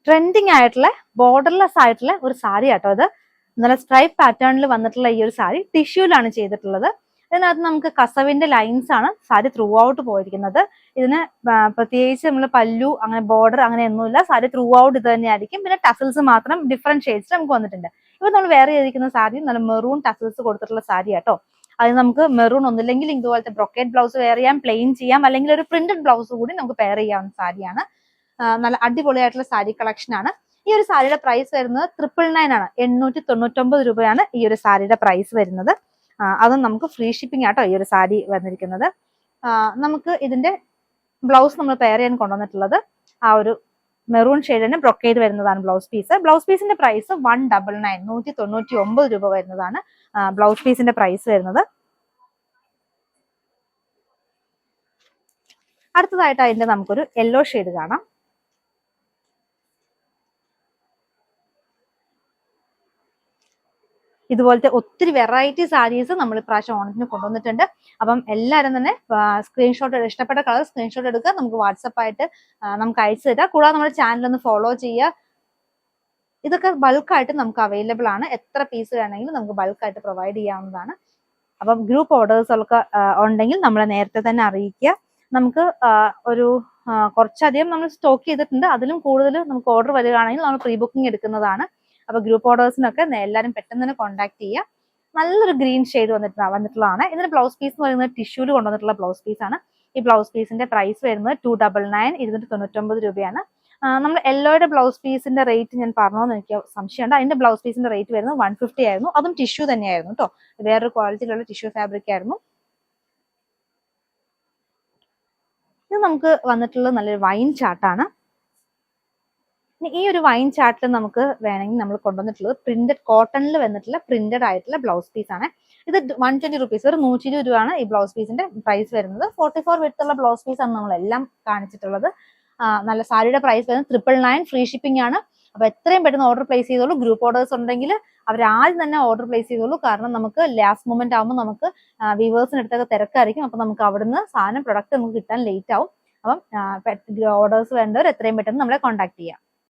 Trending ആയിട്ടുള്ള borderless ആയിട്ടുള്ള ഒരു സാരി ആട്ടോ അത്. നല്ല സ്ട്രൈപ്പ് പാറ്റേണിൽ വന്നിട്ടുള്ള ഈ ഒരു സാരി ടിഷ്യൂലാണ് ചെയ്തിട്ടുള്ളത്. ഇതിനകത്ത് നമുക്ക് കസവിന്റെ ലൈൻസ് ആണ് സാരി ത്രൂ ഔട്ട് പോയിരിക്കുന്നത്. ഇതിന് പ്രത്യേകിച്ച് നമ്മൾ പല്ലു അങ്ങനെ ബോർഡർ അങ്ങനെ ഒന്നുമില്ല. സാരി ത്രൂ ഔട്ട് ഇത് തന്നെയായിരിക്കും. പിന്നെ ടസൽസ് മാത്രം ഡിഫറെന്റ് ഷെയ്ഡ്സ് നമുക്ക് വന്നിട്ടുണ്ട്. ഇപ്പൊ നമ്മൾ വേറെ ചെയ്തിരിക്കുന്ന സാരി നല്ല മെറൂൺ ടസൽസ് കൊടുത്തിട്ടുള്ള സാരി ആട്ടോ. അത് നമുക്ക് മെറൂൺ ഒന്നില്ലെങ്കിൽ ഇതുപോലത്തെ ബ്രൊക്കേറ്റ് ബ്ലൗസ് വെയർ ചെയ്യാം, പ്ലെയിൻ ചെയ്യാം, അല്ലെങ്കിൽ ഒരു പ്രിന്റഡ് ബ്ലൗസ് കൂടി നമുക്ക് പെയർ ചെയ്യാവുന്ന സാരിയാണ്. നല്ല അടിപൊളിയായിട്ടുള്ള സാരി കളക്ഷൻ ആണ്. ഈ ഒരു സാരിയുടെ പ്രൈസ് വരുന്നത് 999 ആണ്. 899 രൂപയാണ് ഈ ഒരു സാരിയുടെ പ്രൈസ് വരുന്നത്. അതും നമുക്ക് ഫ്രീ ഷിപ്പിംഗ് ആട്ടോ ഈ ഒരു സാരി വന്നിരിക്കുന്നത്. നമുക്ക് ഇതിന്റെ ബ്ലൗസ് നമ്മൾ പെയർ ചെയ്യാൻ കൊണ്ടുവന്നിട്ടുള്ളത് ആ ഒരു മെറൂൺ ഷെയ്ഡിന് ബ്രൊക്കേഡ് വരുന്നതാണ് ബ്ലൗസ് പീസ്. ബ്ലൗസ് പീസിന്റെ പ്രൈസ് 199 199 രൂപ വരുന്നതാണ് ബ്ലൗസ് പീസിന്റെ പ്രൈസ് വരുന്നത്. അടുത്തതായിട്ട് അതിന്റെ നമുക്കൊരു യെല്ലോ ഷെയ്ഡ് കാണാം. ഇതുപോലത്തെ ഒത്തിരി വെറൈറ്റി സാരീസ് നമ്മൾ ഇപ്രാവശ്യം ഓണത്തിന് കൊണ്ടുവന്നിട്ടുണ്ട്. അപ്പം എല്ലാവരും തന്നെ സ്ക്രീൻഷോട്ട്, ഇഷ്ടപ്പെട്ട കളർ സ്ക്രീൻഷോട്ട് എടുക്കുക, നമുക്ക് വാട്സപ്പായിട്ട് നമുക്ക് അയച്ചു തരാം. കൂടാതെ നമ്മുടെ ചാനൽ ഒന്ന് ഫോളോ ചെയ്യുക. ഇതൊക്കെ ബൾക്കായിട്ട് നമുക്ക് അവൈലബിൾ ആണ്. എത്ര പീസ് വേണമെങ്കിലും നമുക്ക് ബൾക്കായിട്ട് പ്രൊവൈഡ് ചെയ്യാവുന്നതാണ്. അപ്പം ഗ്രൂപ്പ് ഓർഡേഴ്സൊക്കെ ഉണ്ടെങ്കിൽ നമ്മളെ നേരത്തെ തന്നെ അറിയിക്കുക. നമുക്ക് ഒരു കുറച്ചധികം നമ്മൾ സ്റ്റോക്ക് ചെയ്തിട്ടുണ്ട്. അതിലും കൂടുതൽ നമുക്ക് ഓർഡർ വരികയാണെങ്കിൽ നമ്മൾ പ്രീ ബുക്കിംഗ് എടുക്കുന്നതാണ്. അപ്പൊ ഗ്രൂപ്പ് ഓർഡേഴ്സിനൊക്കെ എല്ലാവരും പെട്ടെന്ന് തന്നെ കോൺടാക്ട് ചെയ്യുക. നല്ലൊരു ഗ്രീൻ ഷെയ്ഡ് വന്നിട്ടുള്ളതാണ്. ഇതിന്റെ ബ്ലൗസ് പീസ് എന്ന് പറയുന്നത് ടിഷ്യൂല് കൊണ്ടുവന്നിട്ടുള്ള ബ്ലൗസ് പീസ് ആണ്. ഈ ബ്ലൗസ് പീസിന്റെ പ്രൈസ് വരുന്നത് 299 299 രൂപയാണ്. നമ്മൾ യെല്ലോയുടെ ബ്ലൗസ് പീസിന്റെ റേറ്റ് ഞാൻ പറഞ്ഞോന്ന് എനിക്ക് സംശയമുണ്ട്. അതിന്റെ ബ്ലൗസ് പീസിന്റെ റേറ്റ് വരുന്നത് 150 ആയിരുന്നു. അതും ടിഷ്യൂ തന്നെയായിരുന്നു കേട്ടോ. വേറൊരു ക്വാളിറ്റിയിലുള്ള ടിഷ്യൂ ഫാബ്രിക് ആയിരുന്നു. ഇത് നമുക്ക് വന്നിട്ടുള്ളത് നല്ലൊരു വൈൻ ചാർട്ടാണ്. ഈ ഒരു വൈൻ ചാർട്ടിൽ നമുക്ക് വേണമെങ്കിൽ നമ്മൾ കൊണ്ടുവന്നിട്ടുള്ളത് പ്രിന്റഡ് കോട്ടണിൽ വന്നിട്ടുള്ള പ്രിന്റഡ് ആയിട്ടുള്ള ബ്ലൗസ് പീസ് ആണ്. ഇത് 120 റുപ്പീസ്, ഒരു 120 രൂപയാണ് ഈ ബ്ലൗസ് പീസിന്റെ പ്രൈസ് വരുന്നത്. 44 വിഡ്ത്തുള്ള ബ്ലൗസ് പീസ് ആണ് നമ്മളെല്ലാം കാണിച്ചിട്ടുള്ളത്. നല്ല സാരിയുടെ പ്രൈസ് വരുന്നത് 999, ഫ്രീ ഷിപ്പിംഗ് ആണ്. അപ്പൊ എത്രയും പെട്ടെന്ന് ഓർഡർ പ്ലേസ് ചെയ്തോളൂ. ഗ്രൂപ്പ് ഓർഡേഴ്സ് ഉണ്ടെങ്കിൽ അവരാദ്യം തന്നെ ഓർഡർ പ്ലേസ് ചെയ്തോളൂ. കാരണം നമുക്ക് ലാസ്റ്റ് മൊമെന്റ് ആകുമ്പോൾ നമുക്ക് വ്യൂവേഴ്സിന് അടുത്തൊക്കെ തിരക്കായിരിക്കും. അപ്പൊ നമുക്ക് അവിടുന്ന് സാധനം പ്രൊഡക്റ്റ് നമുക്ക് കിട്ടാൻ ലേറ്റ് ആവും. അപ്പം ഓർഡേഴ്സ് വേണ്ടവർ എത്രയും പെട്ടെന്ന് നമ്മളെ കോൺടാക്ട് ചെയ്യാം.